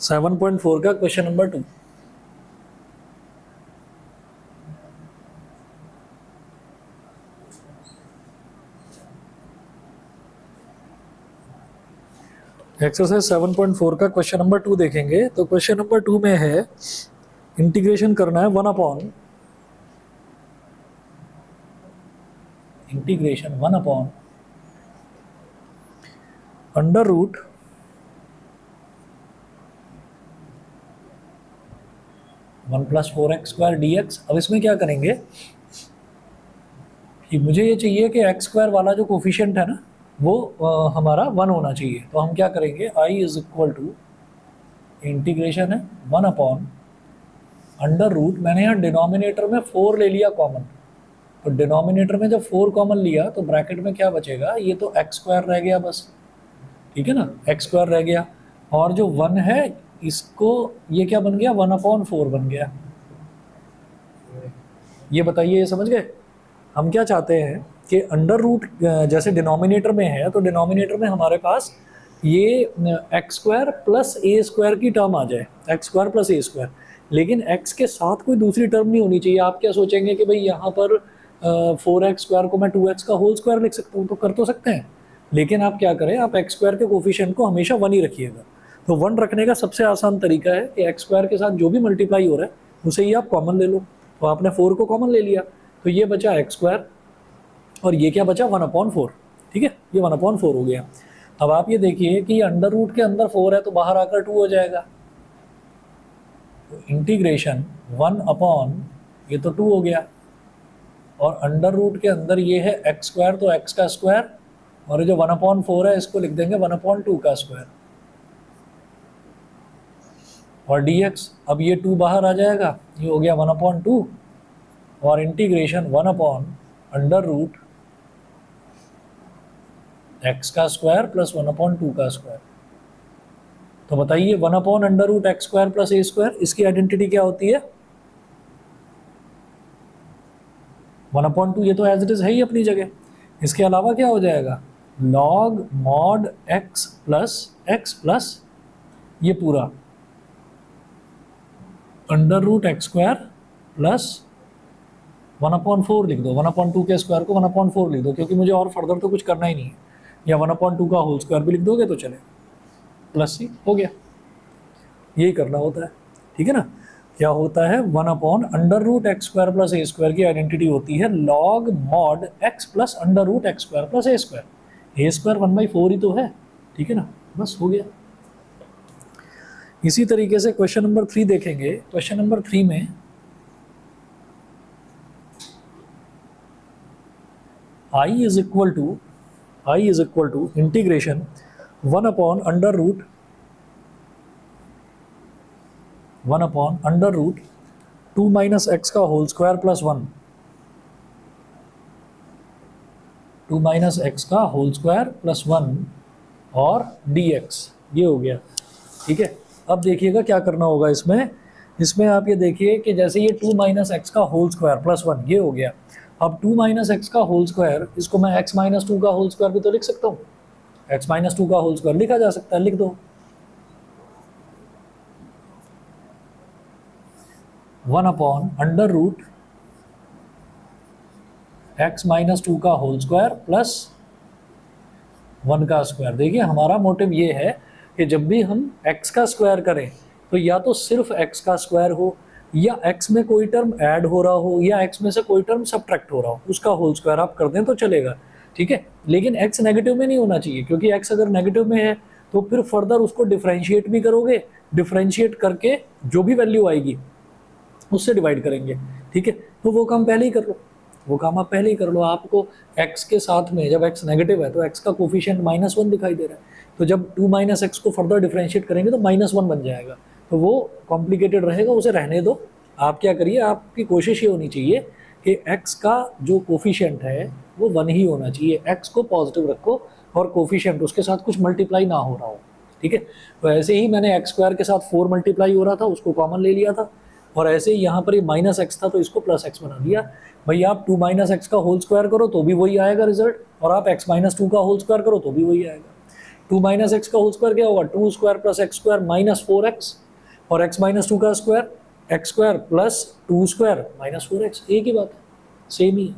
7.4 का question number 2। Exercise 7.4 का question number 2 देखेंगे। तो क्वेश्चन नंबर 2 में है इंटीग्रेशन करना है 1 upon under root one plus 4x² dx। अब इसमें क्या करेंगे कि मुझे ये चाहिए कि x² वाला जो कोफिशिएंट है ना वो हमारा 1 होना चाहिए। तो हम क्या करेंगे, i is equal to integration है 1 अपॉन अंडर रूट, मैंने यहाँ डिनोमिनेटर में 4 ले लिया कॉमन। तो डिनोमिनेटर में जब 4 कॉमन लिया तो ब्रैकेट में क्या बचेगा, ये तो x² रह गया बस, ठीक है ना, x² रह गया। और जो 1 है इसको ये क्या बन गया, 1/4 बन गया। ये बताइए, ये समझ गए हम क्या चाहते हैं कि अंडर रूट जैसे डिनोमिनेटर में है तो डिनोमिनेटर में हमारे पास ये x² प्लस a² की टर्म आ जाए, x² प्लस a², लेकिन x के साथ कोई दूसरी टर्म नहीं होनी चाहिए। आप क्या सोचेंगे कि भाई यहाँ पर 4x² को मैं 2x का होल स्क्वायर लिख सकता हूँ, तो कर तो सकते हैं, लेकिन आप क्या करें, आप x² के कोफिशिएंट को हमेशा 1 ही रखिएगा। तो 1 रखने का सबसे आसान तरीका है कि x² के साथ जो भी मल्टीप्लाई हो रहा है उसे ही आप कॉमन ले लो। तो आपने 4 को कॉमन ले लिया तो ये बचा x² और ये क्या बचा 1/4, ठीक है, ये 1/4 हो गया। अब आप ये देखिए कि अंडर रूट के अंदर 4 है तो बाहर आकर 2 हो जाएगा। तो इंटीग्रेशन 1 अपॉन ये तो 2 हो गया, और अंडर रूट के अंदर ये है x², तो x का स्क्वायर, और ये जो 1/4 है इसको लिख देंगे 1/2 का स्क्वायर, और dx। अब ये 2 बाहर आ जाएगा, ये हो गया 1/2, और integration 1 upon under root x का स्क्वायर प्लस 1/2 का स्क्वायर। तो बताइए 1 upon under root x² plus a², इसकी आइडेंटिटी क्या होती है, 1/2, ये तो एज इट इज है ही अपनी जगह। इसके अलावा क्या हो जाएगा, log mod x प्लस ये पूरा अंडर रूट x² प्लस 1/4 लिख दो, 1/2 के स्क्वायर को 1/4 लिख दो, क्योंकि मुझे और फर्दर तो कुछ करना ही नहीं है, या 1/2 का होल स्क्वायर भी लिख दोगे तो चलेगा, प्लस सी हो गया। यही करना होता है, ठीक है ना। क्या होता है, 1 upon under root x² plus a² की आइडेंटिटी होती है log mod x plus under root x² plus a²। a² 1/4 ही तो है, ठीक है ना, बस हो गया। इसी तरीके से क्वेश्चन नंबर 3 देखेंगे। क्वेश्चन नंबर 3 में i is equal to integration 1 upon under root 2 minus x का whole square plus 1, 2 minus x का होल स्क्वायर प्लस 1 और dx, ये हो गया, ठीक है। अब देखिएगा क्या करना होगा इसमें आप ये देखिए कि जैसे ये 2 माइनस एक्स का होल स्क्वायर प्लस 1 ये हो गया। अब 2 माइनस एक्स का होल स्क्वायर, इसको मैं x माइनस 2 का होल स्क्वायर भी तो लिख सकता हूँ, x माइनस 2 का होल स्क्वायर लिखा जा सकता है, लिख दो। 1 upon under root x minus 2 का होल स्क्वायर प्लस 1 का स्क्वायर। देखिए हमारा मोटिव ये है कि जब भी हम x का स्क्वायर करें तो या तो सिर्फ x का स्क्वायर हो, या x में कोई टर्म ऐड हो रहा हो, या x में से कोई टर्म सब्ट्रैक्ट हो रहा हो, उसका होल स्क्वायर आप कर दें तो चलेगा, ठीक है। लेकिन x नेगेटिव में नहीं होना चाहिए, क्योंकि x अगर नेगेटिव में है तो फिर फर्दर उसको डिफरेंशिएट भी करोगे, डिफरेंशिएट करके जो भी वैल्यू आएगी उससे डिवाइड करेंगे, ठीक है। तो वो काम पहले ही कर लो, वो काम आप पहले ही कर लो। आपको x के साथ में जब x नेगेटिव है तो x का कोफिशिएंट -1 दिखाई दे रहा है, तो जब 2 माइनस एक्स को फर्दर डिफरेंशिएट करेंगे तो -1 बन जाएगा, तो वो कॉम्प्लिकेटेड रहेगा, उसे रहने दो। आप क्या करिए, आपकी कोशिश ये होनी चाहिए कि x का जो कोफिशिएंट है वो 1 ही होना चाहिए, x को पॉजिटिव रखो और कोफिशिएंट उसके साथ कुछ मल्टीप्लाई ना हो रहा हो, ठीक है। तो ऐसे ही मैंने x² के साथ 4 मल्टीप्लाई हो रहा था, उसको कॉमन ले लिया था, और ऐसे ही यहाँ पर ये -x था तो इसको +x बना दिया। भाई आप 2 माइनस एक्स का होल स्क्वायर करो तो भी वही आएगा रिजल्ट, और आप x माइनस 2 का होल स्क्वायर करो तो भी वही आएगा। 2 माइनस एक्स का होल स्क्वायर क्या होगा, 2 square plus x square minus 4x, और x माइनस 2 का square x square plus 2 square minus 4x, एक ही बात है, सेम ही है।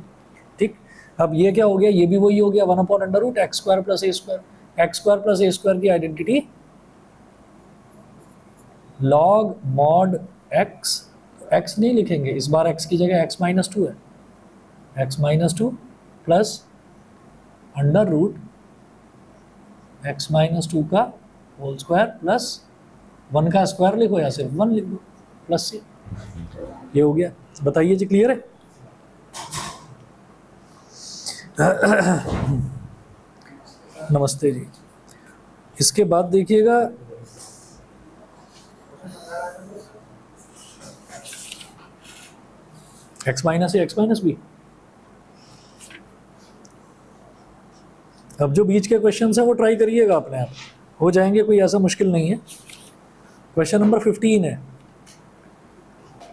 ठीक, अब ये क्या हो गया, ये भी वही हो गया, 1/√, एक्स स्क्वायर प्लस ए स्क्वायर। एक्स स्क्वायर प्लस ए स्क्वायर की identity log mod x, x नहीं लिखेंगे इस बार, एक्स की जगह एक्स माइनस 2 है, x minus 2 plus under root x minus 2 का होल स्क्वायर प्लस 1 का स्क्वायर लिखो या सिर्फ 1 लिख दो प्लस से, ये हो गया। बताइए जी, क्लियर है? नमस्ते जी। इसके बाद देखिएगा x minus a x minus B. अब जो बीच के क्वेश्चन हैं वो ट्राई करिएगा, अपने आप हो जाएंगे, कोई ऐसा मुश्किल नहीं है। क्वेश्चन नंबर 15 है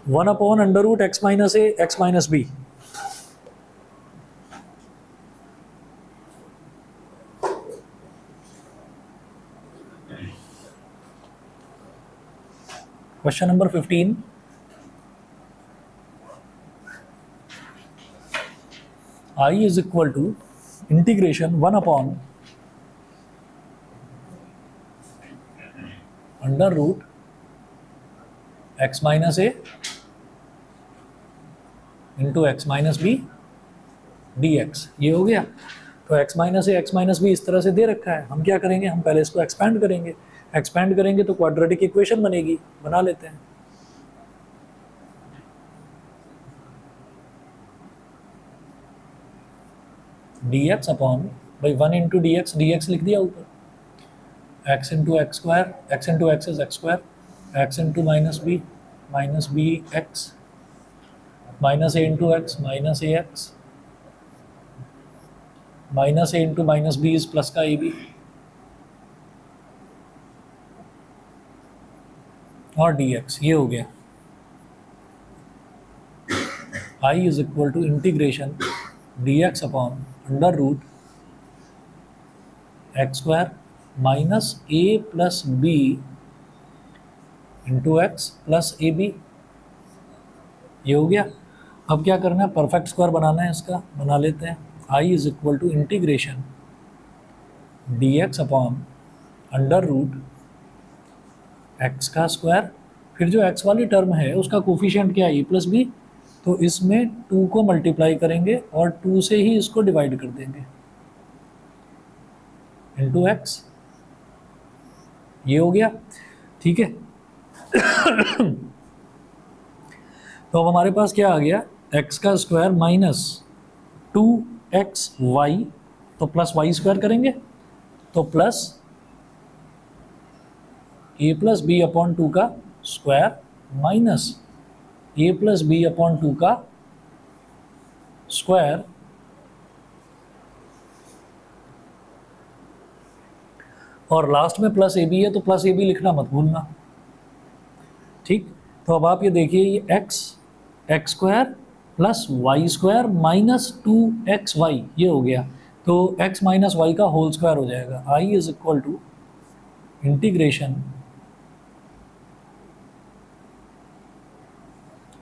1/√, x minus a x minus b. Question number 15, I is equal to integration 1/√, x minus a into x minus b dx, ये हो गया। तो x minus a x minus b इस तरह से दे रखा है, हम क्या करेंगे, हम पहले इसको एक्सपैंड करेंगे। एक्सपैंड करेंगे तो क्वाड्रेटिक इक्वेशन बनेगी, बना लेते हैं। dx अपॉन भाई 1 इंटू डी एक्स लिख दिया ऊपर, x into x square, x into x is x square, x into minus b x, minus a into x minus a x, minus a into minus b is plus का a b, और dx, ये हो गया। I is equal to integration dx upon under root x square minus A plus b into x plus a b, ये हो गया। अब क्या करना है, परफेक्ट स्क्वायर बनाना है, इसका बना लेते हैं। I is equal to integration dx upon under root x का स्क्वायर, फिर जो x वाली टर्म है उसका कोफिशिएंट क्या है, ए प्लस बी, तो इसमें 2 को मल्टीप्लाई करेंगे और 2 से ही इसको डिवाइड कर देंगे इंटू एक्स, ये हो गया। ठीक है। तो अब हमारे पास क्या आ गया, एक्स का स्क्वायर माइनस 2xy, तो प्लस वाई स्क्वायर करेंगे तो प्लस ए प्लस बी अपॉन 2 का स्क्वायर माइनस ए प्लस बी अपॉन 2 का स्क्वायर, और लास्ट में प्लस ए बी है तो प्लस ए बी लिखना मत भूलना। ठीक, तो अब आप ये देखिए, ये x square plus y square minus 2xy, ये हो गया। तो x माइनस वाई का होल स्क्वायर हो जाएगा। I is equal to integration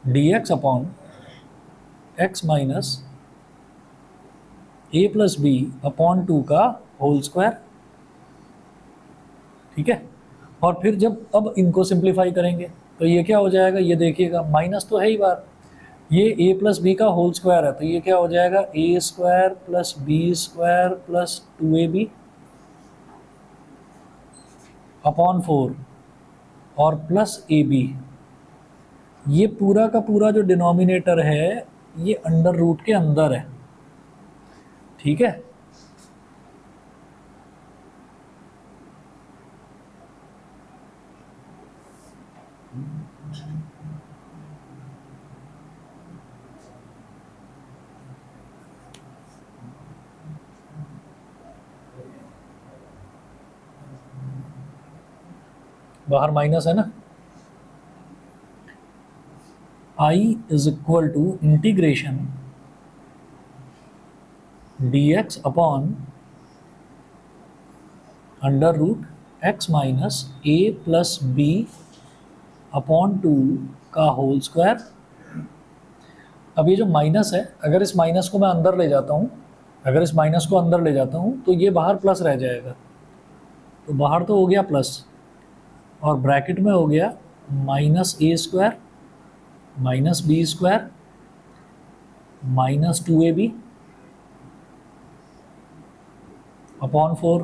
dx upon x minus A plus B upon 2 का होल स्क्वायर। ठीक है, और फिर जब अब इनको सिंप्लीफाई करेंगे तो ये क्या हो जाएगा, ये देखिएगा माइनस तो है ही बार, ये a प्लस बी का होल स्क्वायर है, तो ये क्या हो जाएगा, A square plus B square plus 2ab upon 4 और प्लस ए बी। ये पूरा का पूरा जो डिनोमिनेटर है ये अंडर रूट के अंदर है। ठीक है, बाहर माइनस है ना। I is equal to integration dx upon under root x minus A plus B upon 2 का होल स्क्वायर। अब ये जो माइनस है, अगर इस माइनस को मैं अंदर ले जाता हूँ, अगर इस माइनस को अंदर ले जाता हूँ तो ये बाहर प्लस रह जाएगा, तो बाहर तो हो गया प्लस, और ब्रैकेट में हो गया माइनस ए square minus B square minus 2ab upon 4,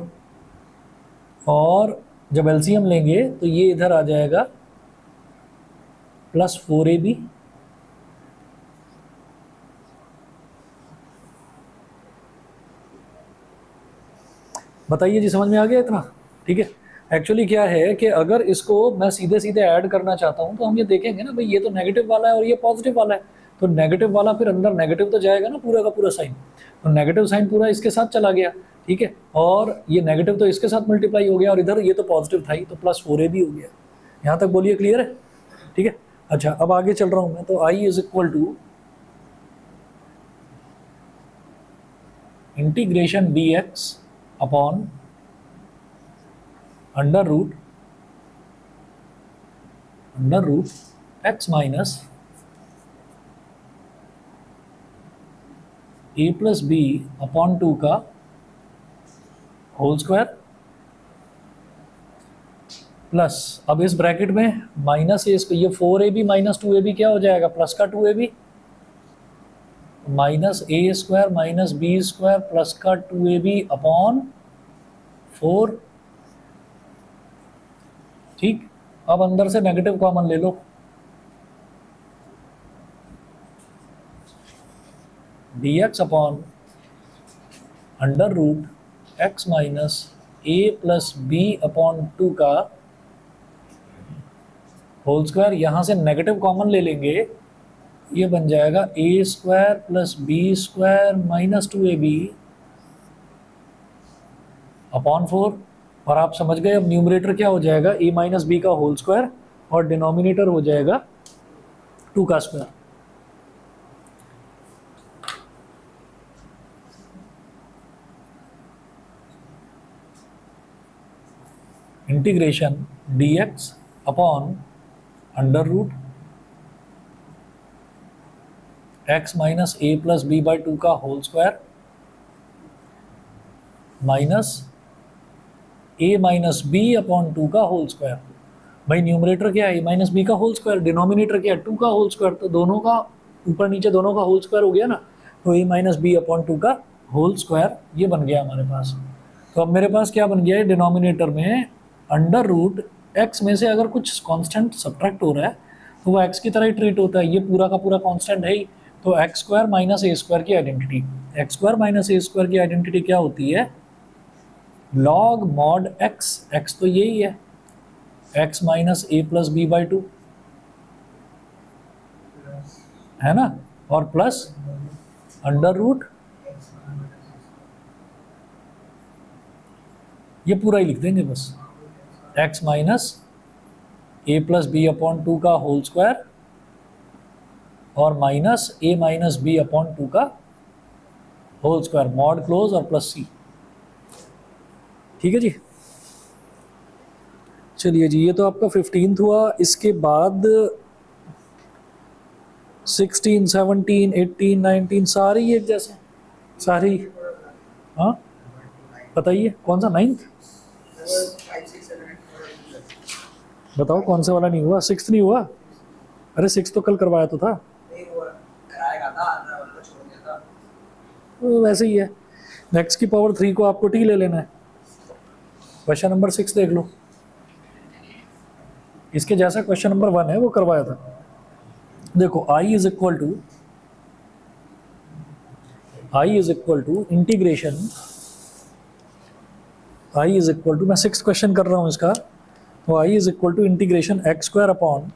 और जब एलसीएम लेंगे तो ये इधर आ जाएगा प्लस 4ab। बताइए जी, समझ में आ गया इतना? ठीक है। एक्चुअली क्या है कि अगर इसको मैं सीधे सीधे ऐड करना चाहता हूँ तो हम ये देखेंगे ना भाई, ये तो नेगेटिव वाला है और ये पॉजिटिव वाला है, तो नेगेटिव वाला फिर अंदर नेगेटिव तो जाएगा ना पूरा का पूरा साइन, तो नेगेटिव साइन पूरा इसके साथ चला गया, ठीक है, और ये नेगेटिव तो इसके साथ मल्टीप्लाई हो गया, और इधर ये तो पॉजिटिव था ही, तो प्लस 4ab हो गया। यहाँ तक बोलिए क्लियर है? ठीक है। अच्छा, अब आगे चल रहा हूँ मैं, तो I is equal to integration D x upon under root x minus A plus B upon 2 का होल स्क्वायर प्लस, अब इस ब्रैकेट में माइनस ए, ये 4ab माइनस 2ab क्या हो जाएगा, प्लस का 2ab, माइनस ए square minus B square plus का 2ab अपॉन 4। ठीक, अब अंदर से नेगेटिव कॉमन ले लो, dx upon under root x minus ए प्लस बी अपॉन 2 का होल स्क्वायर। यहाँ से नेगेटिव कॉमन ले लेंगे, ये बन जाएगा A square plus B square minus 2ab upon 4, और आप समझ गए अब न्यूमरेटर क्या हो जाएगा, ए माइनस बी का होल स्क्वायर, और डिनोमिनेटर हो जाएगा 2 का square. Integration dx upon under root x minus A plus b by 2 का whole square minus a minus b upon 2 का होल स्क्वायर। भाई न्यूमरेटर क्या है, ए माइनस बी का होल स्क्वायर, डिनोमिनेटर क्या है 2 का होल स्क्वायर, तो दोनों का ऊपर नीचे दोनों का होल स्क्वायर हो गया ना, तो ए माइनस बी अपॉन 2 का होल स्क्वायर ये बन गया हमारे पास। तो अब मेरे पास क्या बन गया है, डिनोमिनेटर में अंडर रूट एक्स में से अगर कुछ कांस्टेंट सब्ट्रैक्ट हो रहा है तो वो एक्स की तरह ही ट्रीट होता है, ये पूरा का पूरा कांस्टेंट है ही, तो एक्स स्क्वायर माइनस ए स्क्वायर की आइडेंटिटी, एक्स स्क्वायर माइनस ए स्क्वायर की आइडेंटिटी क्या होती है, लॉग मॉड एक्स, एक्स तो यही है x minus A plus b by 2 है ना, और प्लस अंडर रूट, ये पूरा ही लिख देंगे बस, एक्स माइनस ए प्लस बी अपॉन 2 का होल स्क्वायर और minus a minus b upon 2 का होल स्क्वायर, मॉड क्लोज और प्लस सी। ठीक है जी। चलिए जी, ये तो आपका 15th हुआ। इसके बाद 16, 17, 18, 19 सारी एक जैसे, सारी। हाँ बताइए कौन सा 9th, बताओ कौन सा वाला नहीं हुआ, 6th नहीं हुआ? अरे 6 तो कल करवाया तो था, तो वैसे ही है। नेक्स्ट की पावर 3 को आपको टी ले लेना है। क्वेश्चन नंबर 6 देख लो, इसके जैसा क्वेश्चन नंबर 1 है वो करवाया था। देखो i is equal to integration, i is equal to, मैं 6th क्वेश्चन कर रहा हूँ इसका, तो i is equal to integration x square upon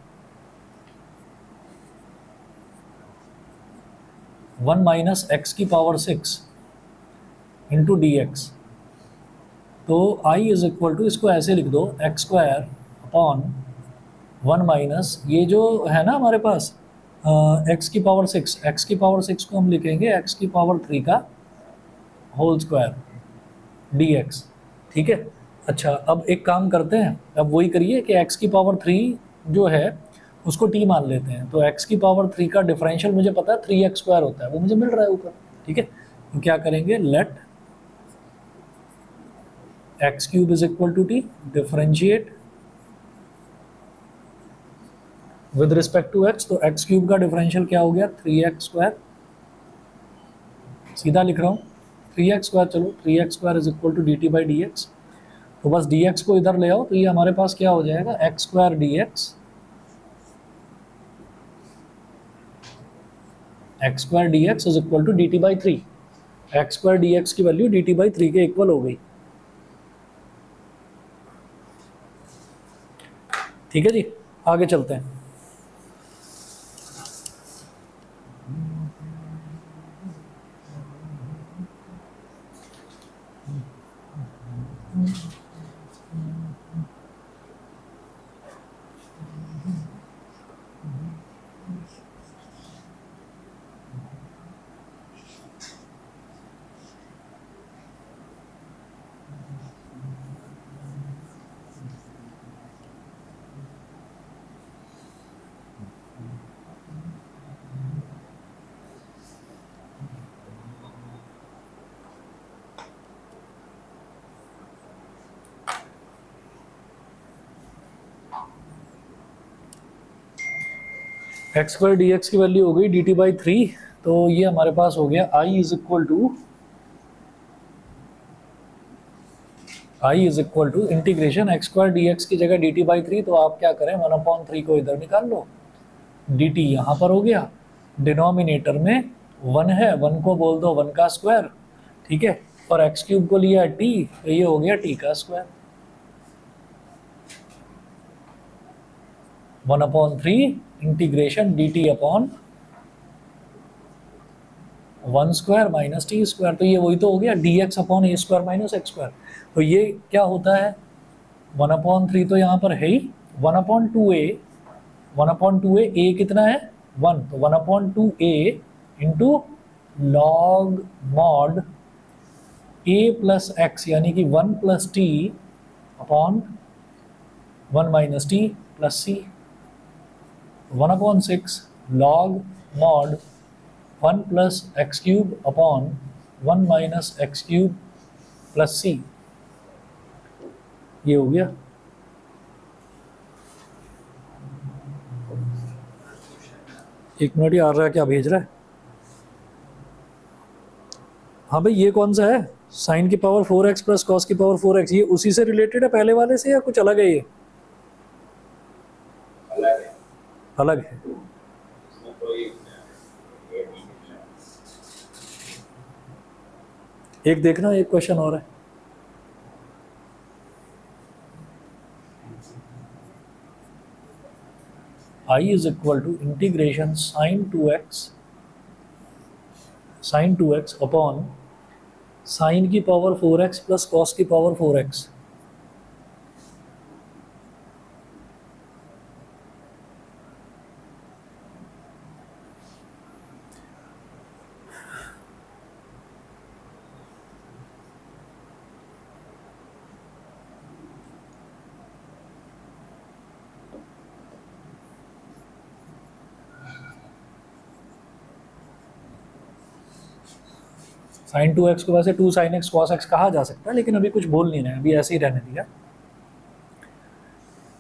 1 minus x की पावर 6 इंटू डी एक्स। तो i इज इक्वल टू, इसको ऐसे लिख दो, एक्स स्क्वायर अपॉन 1 माइनस, ये जो है ना हमारे पास x की पावर 6, x की पावर 6 को हम लिखेंगे x की पावर 3 का होल स्क्वायर dx। ठीक है, अच्छा, अब एक काम करते हैं, अब वही करिए कि x की पावर 3 जो है उसको t मान लेते हैं। तो x की पावर 3 का डिफरेंशियल मुझे पता है 3x² होता है, वो मुझे मिल रहा है ऊपर। ठीक है, तो क्या करेंगे, let x³ is equal to t, differentiate with respect to x। तो x³ का डिफरेंशियल क्या हो गया, 3x²। सीधा लिख रहा हूँ 3x², चलो 3x² is equal to dt/dx। तो बस dx को इधर ले आओ, तो ये हमारे पास क्या हो जाएगा, x² dx, x² dx is equal to dt/3। x² dx की वैल्यू dt/3 के इक्वल हो गई। ठीक है जी, आगे चलते हैं। x² dx की वैल्यू हो गई dt/3। तो ये हमारे पास हो गया i is equal to integration x² dx की जगह dt/3। तो आप क्या करें, 1/3 को इधर निकाल लो, dt यहाँ पर हो गया, डिनोमिनेटर में 1 है, 1 को बोल दो 1 का स्क्वायर। ठीक है, और x³ को लिया t, तो ये हो गया t का square. 1/3 integration dt upon 1² minus t²। तो ये वही तो हो गया dx upon a² minus x²। तो ये क्या होता है, 1/3 तो यहाँ पर है ही, 1/2a, 1/2a, a कितना है 1, तो 1/2a into log mod a plus X, यानी कि 1 plus T upon 1 minus T plus C, 1/6 log mod 1 plus x³ upon 1 minus x³ plus C. ये हो गया। एक मिनट, ये आ रहा है, क्या भेज रहा है। हाँ भाई, ये कौन सा है, साइन की पावर 4x प्लस कॉस की पावर 4x, ये उसी से रिलेटेड है पहले वाले से, या कुछ अलग है, ये अलग है। एक देखना, एक क्वेश्चन और है। I is equal to integration sine 2x upon sine की पावर 4x प्लस कॉस की पावर 4x। साइन 2x को वैसे 2 sin x cos x कहा जा सकता है, लेकिन अभी कुछ बोल नहीं रहे हैं, अभी ऐसे ही रहने दिया।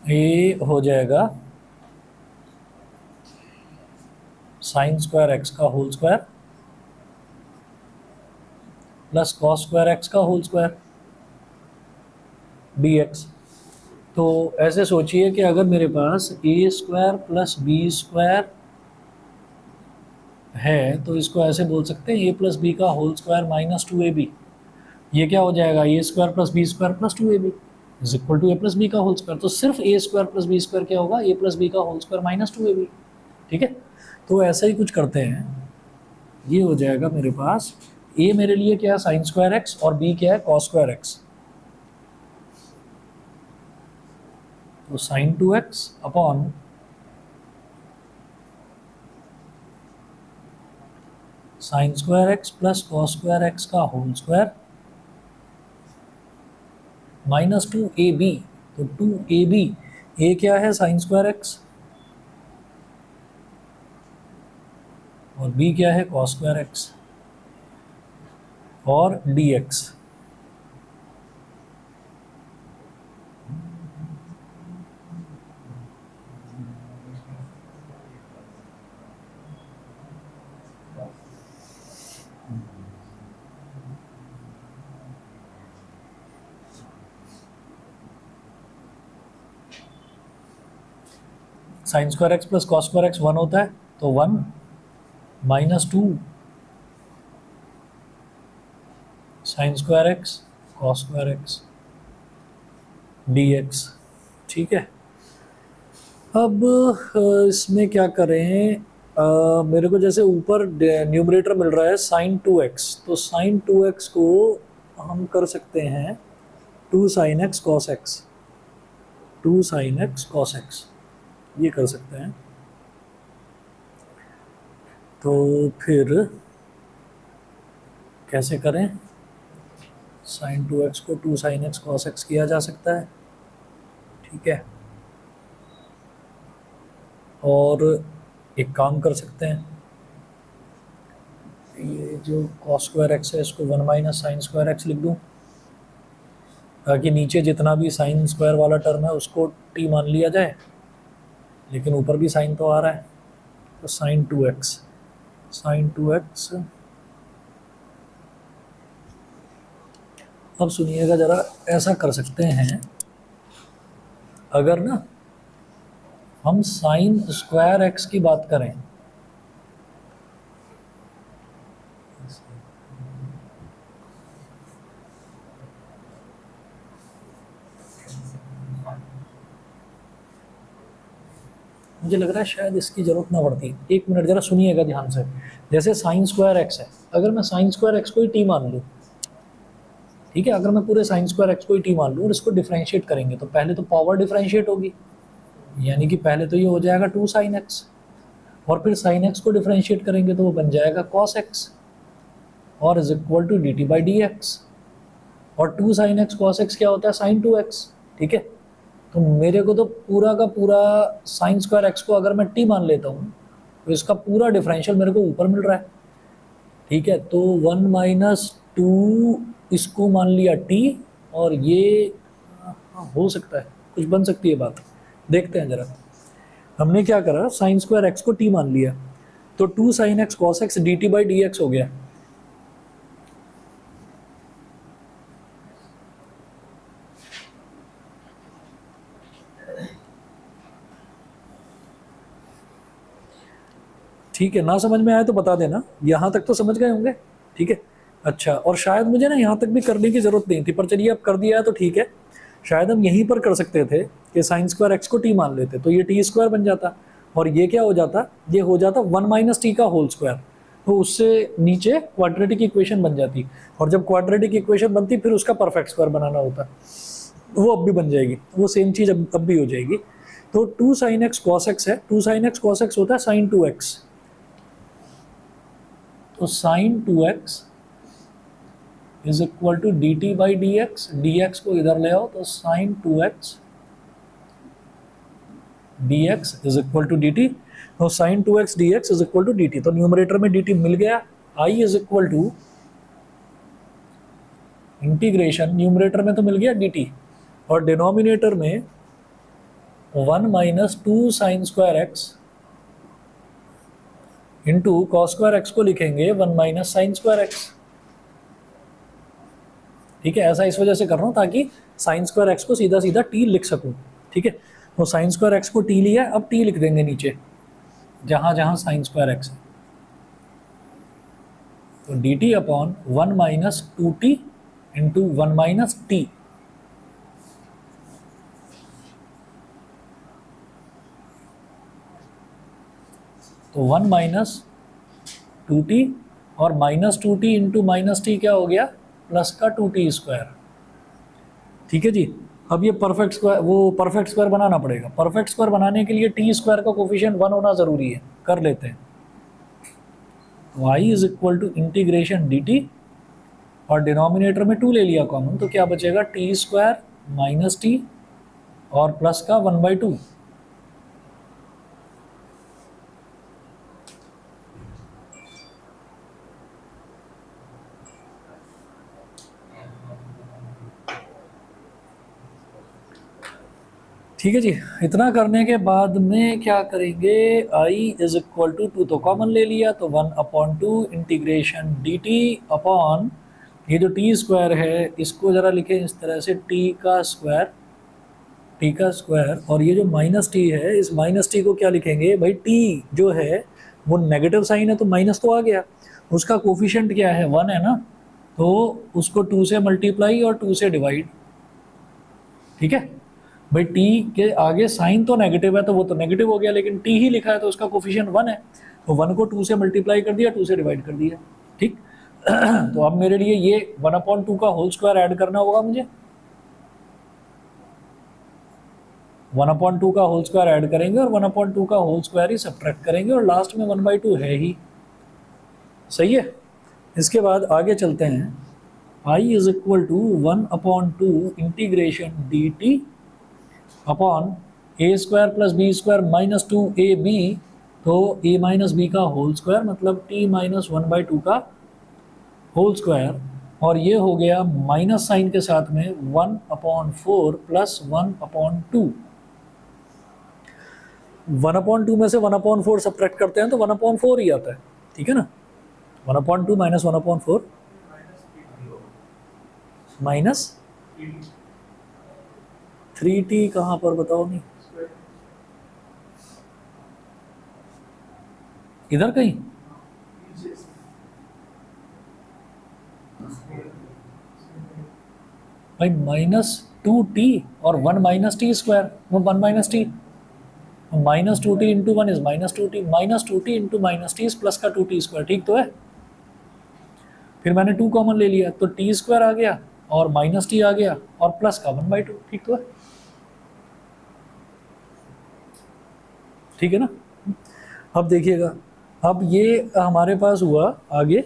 ये हो जाएगा साइन स्क्वायर एक्स का whole square plus cos square x का होल स्क्वायर dx। तो ऐसे सोचिए कि अगर मेरे पास a² प्लस b² है, तो इसको ऐसे बोल सकते हैं a प्लस बी का होल स्क्वायर माइनस 2ab। ये क्या हो जाएगा, a² plus b² plus 2ab is equal to a plus B का होल स्क्वायर। तो सिर्फ a² प्लस b² क्या होगा, a प्लस बी का होल स्क्वायर माइनस 2ab। ठीक है, तो ऐसा ही कुछ करते हैं। ये हो जाएगा मेरे पास, a मेरे लिए क्या है साइन स्क्वायर एक्स, और b क्या है कॉस स्क्वायर एक्स। तो sine 2x upon sine square x plus cos square x का होल स्क्वायर -2ab, तो 2ab, a क्या है साइन स्क्वायर एक्स और b क्या है कॉस स्क्वायर एक्स और dx। Sine square x plus cos square x 1 होता है, तो 1 -2 sine square x cos square x dx। ठीक है, अब इसमें क्या करें, मेरे को जैसे ऊपर न्यूमरेटर मिल रहा है साइन 2x, तो साइन 2x को हम कर सकते हैं 2 sine x cos x, 2 sine x cos x, ये कर सकते हैं। तो फिर कैसे करें, साइन 2x को 2 साइन एक्स कॉस एक्स किया जा सकता है। ठीक है, और एक काम कर सकते हैं, ये जो कॉस स्क्वायर एक्स है इसको 1 माइनस साइन स्क्वायर एक्स लिख दूँ, ताकि नीचे जितना भी साइन स्क्वायर वाला टर्म है उसको t मान लिया जाए, लेकिन ऊपर भी साइन तो आ रहा है, तो साइन 2x, साइन 2x। अब सुनिएगा ज़रा, ऐसा कर सकते हैं, अगर ना हम साइन स्क्वायर एक्स की बात करें, मुझे लग रहा है शायद इसकी ज़रूरत ना पड़ती। एक मिनट ज़रा सुनिएगा ध्यान से। जैसे साइन स्क्वायर एक्स है, अगर मैं साइन स्क्वायर एक्स को ही टी मान लूँ, ठीक है, अगर मैं पूरे साइन स्क्वायर एक्स को ही टी मान लूँ और इसको डिफरेंशिएट करेंगे, तो पहले तो पावर डिफरेंशिएट होगी, यानी कि पहले तो ये हो जाएगा 2 साइन एक्स, और फिर साइन एक्स को डिफरेंशिएट करेंगे तो वो बन जाएगा कॉस एक्स और is equal to D T by D x, और 2 साइन एक्स कॉस एक्स क्या होता है साइन 2x। ठीक है, तो मेरे को तो पूरा का पूरा साइन स्क्वायर एक्स को अगर मैं टी मान लेता हूँ तो इसका पूरा डिफरेंशियल मेरे को ऊपर मिल रहा है। ठीक है, तो 1 माइनस 2 इसको मान लिया टी, और ये हो सकता है कुछ बन सकती है बात, देखते हैं ज़रा। हमने क्या करा, साइन स्क्वायर एक्स को टी मान लिया, तो 2 sine x cos x D T by D x हो गया। ठीक है, ना समझ में आया तो बता देना, यहाँ तक तो समझ गए होंगे। ठीक है, अच्छा, और शायद मुझे ना यहाँ तक भी करने की ज़रूरत नहीं थी, पर चलिए अब कर दिया है तो ठीक है। शायद हम यहीं पर कर सकते थे कि साइन स्क्वायर एक्स को टी मान लेते, तो ये टी स्क्वायर बन जाता, और ये क्या हो जाता, ये हो जाता 1 माइनस टी का होल स्क्वायर, तो उससे नीचे क्वाड्रेटिक इक्वेशन बन जाती, और जब क्वाड्रेटिक इक्वेशन बनती फिर उसका परफेक्ट स्क्वायर बनाना होता, वो अब भी बन जाएगी, वो सेम चीज़ अब भी हो जाएगी। तो 2 साइन एक्स कॉस एक्स है, 2 साइन एक्स कॉस एक्स होता है साइन 2x, तो sine 2x is equal to D T by D X, D X को इधर ले आओ, तो sine 2x D X is equal to D T, तो sine 2x D X is equal to D T, तो numerator में D T मिल गया, I is equal to integration, numerator में तो मिल गया डी टी, और डिनोमिनेटर में 1 minus 2 sine square x into cos square x को लिखेंगे 1 माइनस साइन स्क्वायर एक्स। ठीक है, ऐसा इस वजह से कर रहा हूँ ताकि साइन स्क्वायर एक्स को सीधा सीधा टी लिख सकूँ। ठीक है, तो साइन स्क्वायर एक्स को टी लिया, अब टी लिख देंगे नीचे जहाँ जहाँ साइन स्क्वायर एक्स है, तो D t upon 1 minus 2t into 1 minus T, तो 1 माइनस 2t और minus 2t into minus T क्या हो गया, प्लस का 2t स्क्वायर। ठीक है जी, अब ये परफेक्ट स्क्वायर, वो परफेक्ट स्क्वायर बनाना पड़ेगा। परफेक्ट स्क्वायर बनाने के लिए टी स्क्वायर का कोफिशिएंट 1 होना ज़रूरी है, कर लेते हैं। तो I is equal to integration D T, और डिनोमिनेटर में 2 ले लिया कॉमन, तो क्या बचेगा टी स्क्वायर माइनस टी और प्लस का 1/2। ठीक है जी। इतना करने के बाद में क्या करेंगे, i इज इक्वल टू तो कॉमन ले लिया, तो 1/2 इंटीग्रेशन डी टी अपॉन ये जो टी स्क्वायर है इसको ज़रा लिखें इस तरह से, टी का स्क्वायर, और ये जो माइनस टी है इस माइनस टी को क्या लिखेंगे भाई, टी जो है वो नेगेटिव साइन है तो माइनस तो आ गया, उसका कोफिशिएंट क्या है 1 है ना, तो उसको 2 से मल्टीप्लाई और 2 से डिवाइड। ठीक है भाई, टी के आगे साइन तो नेगेटिव है तो वो तो नेगेटिव हो गया, लेकिन टी ही लिखा है तो उसका कोफिशिएंट 1 है, तो 1 को 2 से मल्टीप्लाई कर दिया, 2 से डिवाइड कर दिया। ठीक तो अब मेरे लिए ये 1/2 का होल स्क्वायर ऐड करना होगा मुझे, 1/2 का होल स्क्वायर ऐड करेंगे और 1/2 का होल स्क्वायर ही सब्ट्रैक्ट करेंगे, और लास्ट में 1/2 है ही। सही है। इसके बाद आगे चलते हैं, i is equal to 1/2 integration D t upon a square plus B square minus 2ab, तो a माइनस बी का होल स्क्वायर मतलब t माइनस 1/2 का होल स्क्वायर, और ये हो गया माइनस साइन के साथ में 1/4 प्लस 1/2। 1/2 में से 1/4 सब्ट्रैक्ट करते हैं तो 1/4 ही आता है। ठीक है ना, 1/2 माइनस 1/4 माइनस 3t कहाँ पर बताओ, नहीं इधर कहीं, भाई -2t और 1 माइनस टी स्क्वायर, वो 1 minus T, -2t into 1 is -2t into minus T plus का 2t स्क्वायर। ठीक तो है, फिर मैंने 2 कॉमन ले लिया तो टी स्क्वायर आ गया और माइनस टी आ गया और प्लस का 1/2। ठीक तो है, ठीक है ना। अब देखिएगा, अब ये हमारे पास हुआ आगे,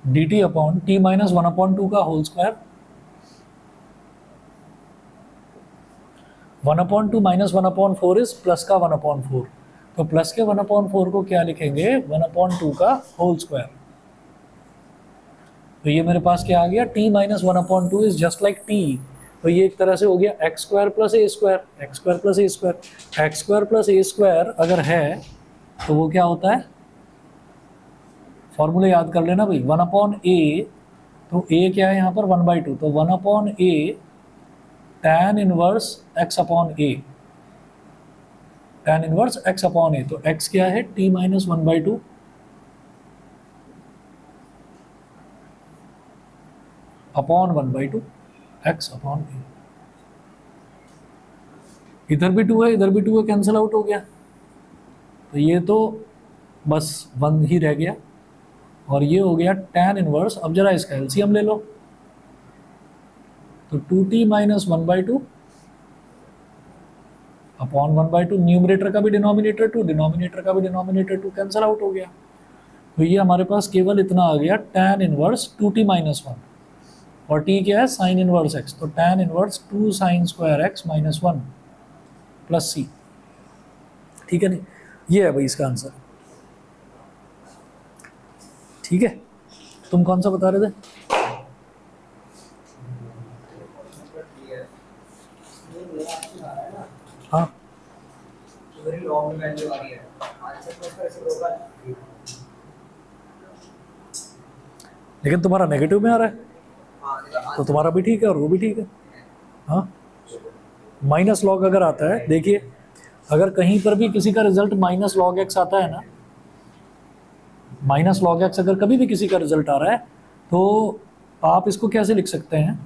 d t upon t minus 1/2 का whole square, 1/2 minus 1/4 is plus का 1/4, तो प्लस के 1/4 को क्या लिखेंगे, 1/2 का होल स्क्वायर। तो ये मेरे पास क्या आ गया, t minus 1/2 is just like t, तो ये एक तरह से हो गया एक्स स्क्वायर प्लस ए स्क्वायर, एक्स स्क्वायर प्लस ए स्क्वायर। एक्स स्क्वायर प्लस ए स्क्वायर अगर है तो वो क्या होता है, फॉर्मूले याद कर लेना भाई, 1/a, तो a क्या है यहाँ पर 1/2, तो 1/a tan inverse x upon a, tan inverse x upon a, तो x क्या है t minus 1/2 upon 1/2 x upon a। इधर भी 2 है इधर भी 2 है, कैंसिल आउट हो गया, तो ये तो बस 1 ही रह गया, और ये हो गया tan इनवर्स। अब जरा इसका एलसीएम ले लो, तो 2t माइनस 1/2 अपॉन 1/2, न्यूमरेटर का भी डिनोमिनेटर 2, डिनोमिनेटर का भी डिनोमिनेटर 2, कैंसिल आउट हो गया, तो ये हमारे पास केवल इतना आ गया tan इनवर्स 2t माइनस 1, और t क्या है साइन इनवर्स x, तो tan inverse 2 sine square x minus 1 plus c। ठीक है नहीं, ये है भाई इसका आंसर। ठीक है, तुम कौन सा बता रहे थे, हाँ लेकिन तुम्हारा नेगेटिव में आ रहा है, तो तुम्हारा भी ठीक है और वो भी ठीक है। हाँ, माइनस लॉग अगर आता है, देखिए अगर कहीं पर भी किसी का रिजल्ट माइनस लॉग एक्स आता है ना, माइनस लॉग एक्स अगर कभी भी किसी का रिजल्ट आ रहा है, तो आप इसको कैसे लिख सकते हैं,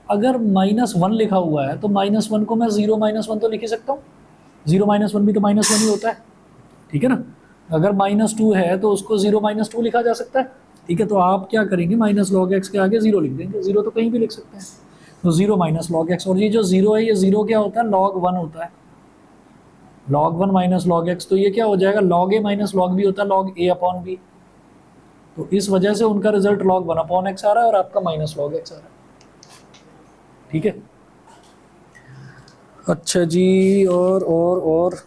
अगर -1 लिखा हुआ है तो -1 को मैं 0 -1 तो लिख ही सकता हूँ, 0 -1 भी तो -1 ही होता है, ठीक है ना। अगर -2 है तो उसको 0 -2 लिखा जा सकता है, ठीक है। तो आप क्या करेंगे, माइनस लॉग एक्स के आगे 0 लिख देंगे, 0 तो कहीं भी लिख सकते हैं, तो 0 माइनस लॉग एक्स, और ये जो 0 है ये 0 क्या होता है, log 1 होता है, log 1 माइनस लॉग एक्स, तो ये क्या हो जाएगा, log a minus log b होता है, log a अपॉन b, तो इस वजह से उनका रिजल्ट log 1 अपॉन एक्स आ रहा है और आपका माइनस लॉग एक्स आ रहा है, ठीक है। अच्छा जी, और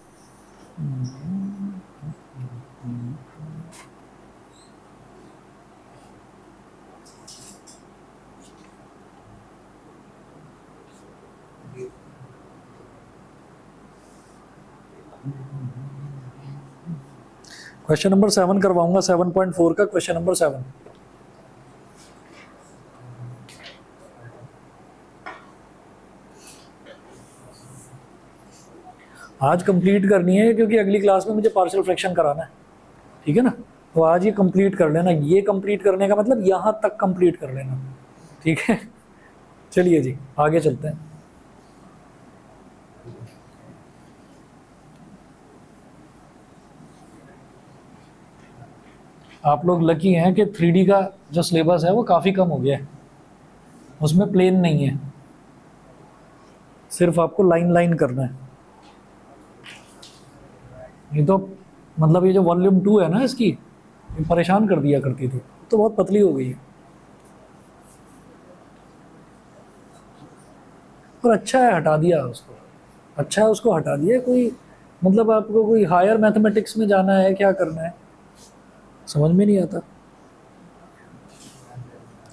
क्वेश्चन नंबर 7 करवाऊंगा, 7.4 का क्वेश्चन नंबर 7। आज कंप्लीट करनी है क्योंकि अगली क्लास में मुझे पार्शियल फ्रैक्शन कराना है, ठीक है ना। तो आज ये कंप्लीट कर लेना, ये कंप्लीट करने का मतलब यहाँ तक कंप्लीट कर लेना, ठीक है। चलिए जी आगे चलते हैं। आप लोग लकी हैं कि 3D का जो सिलेबस है वो काफ़ी कम हो गया है, उसमें प्लेन नहीं है, सिर्फ आपको लाइन लाइन करना है। ये तो मतलब ये जो वॉल्यूम 2 है ना इसकी, ये परेशान कर दिया करती थी, तो बहुत पतली हो गई है, और अच्छा है हटा दिया उसको, अच्छा है उसको हटा दिया। कोई मतलब आपको कोई हायर मैथमेटिक्स में जाना है, क्या करना है समझ में नहीं आता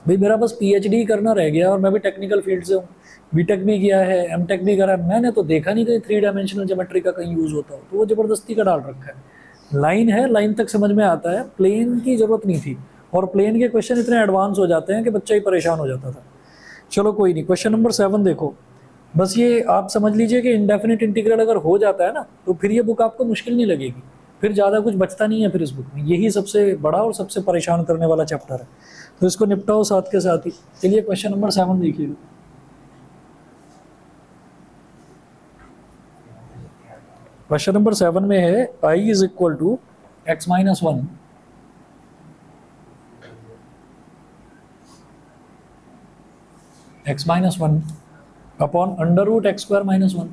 भाई। मेरा बस पीएचडी करना रह गया और मैं भी टेक्निकल फील्ड से हूँ, बीटेक भी किया है, एमटेक भी करा है, मैंने तो देखा नहीं कहीं 3 डायमेंशनल ज्योमेट्री का कहीं यूज़ होता हो, तो वो ज़बरदस्ती का डाल रखा है। लाइन है, लाइन तक समझ में आता है, प्लेन की ज़रूरत नहीं थी, और प्लेन के क्वेश्चन इतने एडवांस हो जाते हैं कि बच्चा ही परेशान हो जाता था। चलो कोई नहीं, क्वेश्चन नंबर 7 देखो। बस ये आप समझ लीजिए कि इंडेफिनिट इंटीग्रल अगर हो जाता है ना, तो फिर ये बुक आपको मुश्किल नहीं लगेगी, फिर ज़्यादा कुछ बचता नहीं है फिर इस बुक में, यही सबसे बड़ा और सबसे परेशान करने वाला चैप्टर है, तो इसको निपटाओ साथ के साथ ही। चलिए क्वेश्चन नंबर 7 देखिएगा। क्वेश्चन नंबर 7 में है I is equal to x minus 1 x minus 1 upon under root x square minus 1।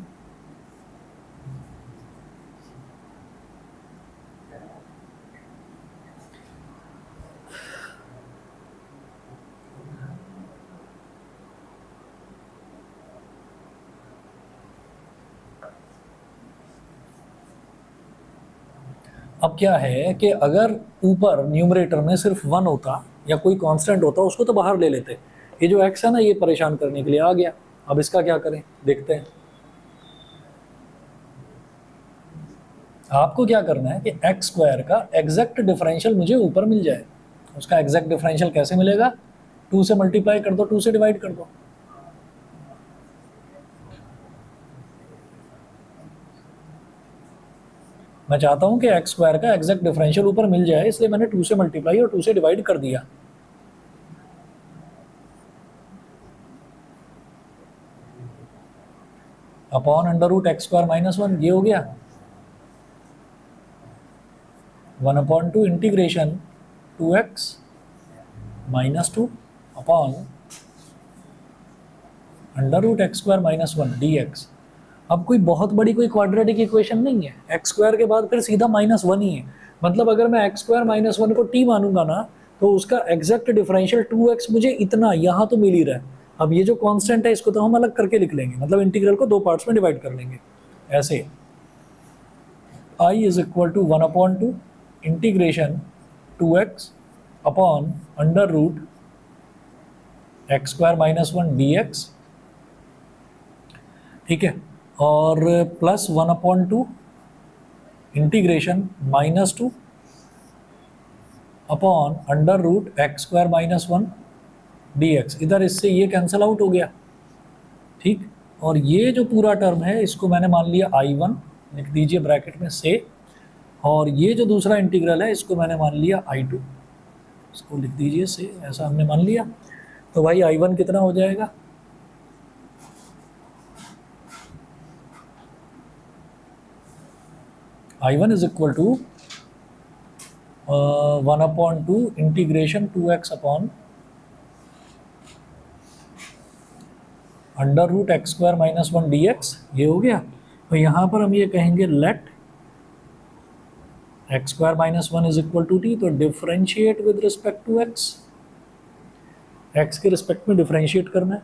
अब क्या है कि अगर ऊपर न्यूमरेटर में सिर्फ 1 होता या कोई कांस्टेंट होता उसको तो बाहर ले लेते, ये जो x है ना ये परेशान करने के लिए आ गया। अब इसका क्या करें देखते हैं। आपको क्या करना है कि एक्स स्क्वायर का एग्जैक्ट डिफरेंशियल मुझे ऊपर मिल जाए। उसका एग्जैक्ट डिफरेंशियल कैसे मिलेगा, 2 से मल्टीप्लाई कर दो, 2 से डिवाइड कर दो। मैं चाहता हूं कि एक्स स्क्वायर का एग्जैक्ट डिफरेंशियल ऊपर मिल जाए, इसलिए मैंने 2 से मल्टीप्लाई और 2 से डिवाइड कर दिया। Upon under root x square minus 1, ये हो गया 1/2 integration 2x minus 2 upon under root x square minus 1 dx। अब कोई बहुत बड़ी कोई क्वाड्रेटिक इक्वेशन नहीं है, एक्स स्क्वायर के बाद फिर सीधा -1 ही है। मतलब अगर मैं एक्स स्क्वायर माइनस 1 को t मानूंगा ना, तो उसका एग्जैक्ट डिफरेंशियल 2x मुझे इतना यहाँ तो मिल ही रहा है। अब ये जो कांस्टेंट है इसको तो हम अलग करके लिख लेंगे, मतलब इंटीग्रल को 2 पार्ट्स में डिवाइड कर लेंगे ऐसे। I is equal to 1/2 integration 2x upon under root x square minus 1 dx, ठीक है, और plus 1/2 integration -2 upon under root x square minus 1 dx। इधर इससे ये कैंसिल आउट हो गया, ठीक। और ये जो पूरा टर्म है इसको मैंने मान लिया I1, लिख दीजिए ब्रैकेट में से, और ये जो दूसरा इंटीग्रल है इसको मैंने मान लिया I2, इसको लिख दीजिए से, ऐसा हमने मान लिया। तो भाई I1 कितना हो जाएगा, I1 is equal to 1/2 integration 2x upon under root x square minus 1 dx, ये हो गया। तो यहाँ पर हम ये कहेंगे let x square minus 1 is equal to t, तो differentiate with respect to x, x के रिस्पेक्ट में डिफरेंशिएट करना है।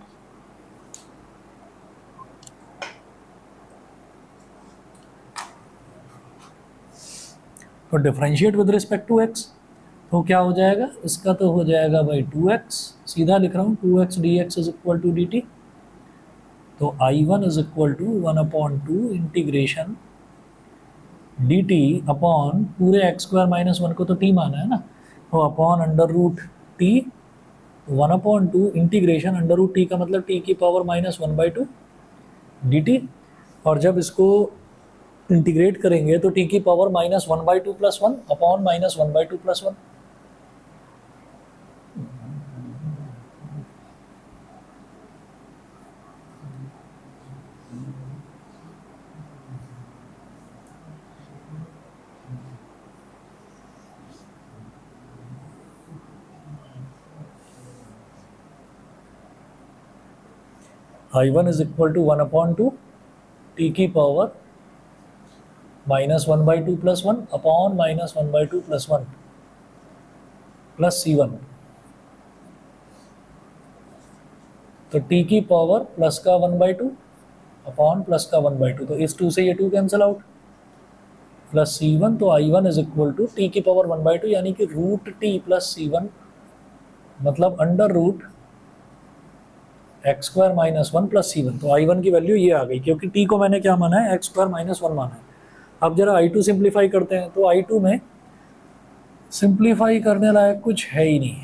तो differentiate with respect to x, तो क्या हो जाएगा इसका, तो हो जाएगा भाई 2x, सीधा लिख रहा हूँ 2x dx is equal to dt। तो I1 is equal to 1/2 integration dt upon पूरे एक्स स्क्वायर माइनस 1 को तो t माना है ना, तो upon under root t, 1/2 integration under root t का मतलब t की पावर -1/2 dt, और जब इसको इंटीग्रेट करेंगे तो t की power -1/2 + 1 upon -1/2 + 1। I1 is equal to 1/2 t की पावर -1/2 + 1 अपॉन -1/2 + 1 प्लस C1, तो t की पावर प्लस का 1/2 अपॉन प्लस का 1/2, तो इस 2 से ये 2 कैंसिल आउट, प्लस C1, तो I1 is equal to t की पावर 1/2 यानी कि रूट t प्लस C1, मतलब under root x square minus 1 plus C1। तो I1 की वैल्यू ये आ गई, क्योंकि t को मैंने क्या माना है, एक्स स्क्वायर माइनस 1 माना है। अब जरा I2 सिंप्लीफाई करते हैं, तो I2 में सिंप्लीफाई करने लायक कुछ है ही नहीं,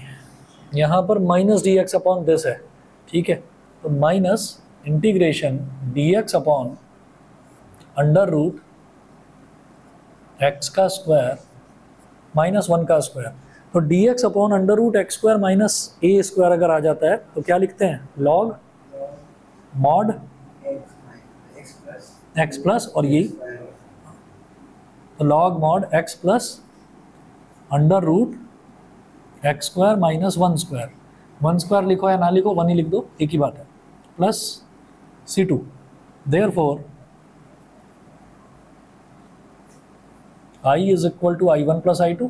यहाँ पर minus d x upon this है, ठीक है। तो minus integration dx upon under root x का स्क्वायर माइनस 1 का स्क्वायर, तो dx upon under root x square minus ए स्क्वायर अगर आ जाता है तो क्या लिखते हैं, लॉग मॉड एक्स प्लस, और ये तो log mod x plus under root x square minus 1 square, 1 square लिखो या ना लिखो 1 ही लिख दो, एक ही बात है, plus C2। Therefore I is equal to I1 plus I2,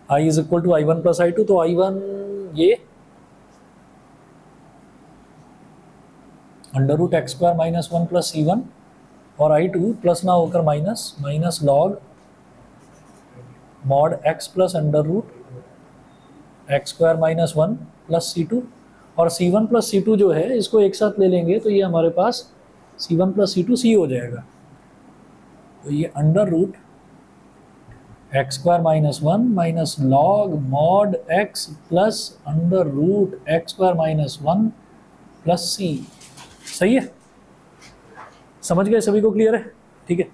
I is equal to I1 plus I2, तो I1 ये under root x square minus 1 plus C1, और I2 प्लस ना होकर minus, minus log mod x plus under root x square minus 1 plus C2, और C1 plus C2 जो है इसको एक साथ ले लेंगे तो ये हमारे पास C1 प्लस C2 C हो जाएगा। तो ये under root x square minus 1 minus log mod x plus under root x square minus 1 plus C, सही है, समझ गए, सभी को क्लियर है, ठीक है।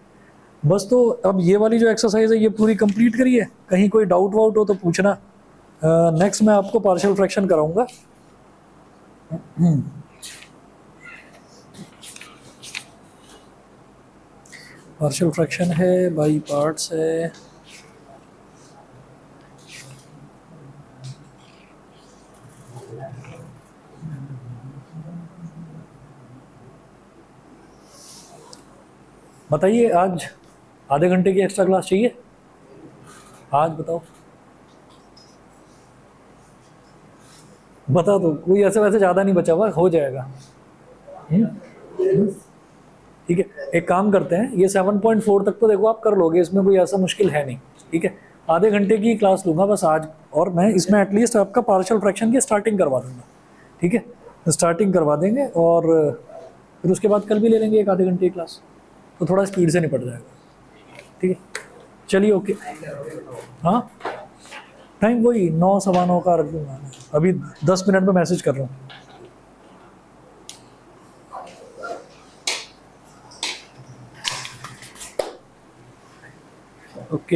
बस तो अब ये वाली जो एक्सरसाइज है ये पूरी कंप्लीट करिए, कहीं कोई डाउट वाउट हो तो पूछना। नेक्स्ट मैं आपको पार्शियल फ्रैक्शन कराऊंगा। पार्शियल फ्रैक्शन है, बाई पार्ट्स है, बताइए आज आधे घंटे की एक्स्ट्रा क्लास चाहिए आज, बताओ बता दो, कोई ऐसे वैसे ज़्यादा नहीं बचा हुआ, हो जाएगा। ठीक है, एक काम करते हैं, ये 7.4 तक तो देखो आप कर लोगे, इसमें कोई ऐसा मुश्किल है नहीं, ठीक है। आधे घंटे की क्लास लूँगा बस आज, और मैं इसमें एटलीस्ट आपका पार्शियल फ्रैक्शन की स्टार्टिंग करवा दूँगा, ठीक है, स्टार्टिंग करवा देंगे, और फिर उसके बाद कल भी ले लेंगे एक आधे घंटे की क्लास, तो थोड़ा स्पीड से निपट जाएगा, ठीक है। चलिए ओके, हाँ टाइम वही 9 सवा 9 का रख दूँगा, अभी 10 मिनट में मैसेज कर रहा हूँ। ओके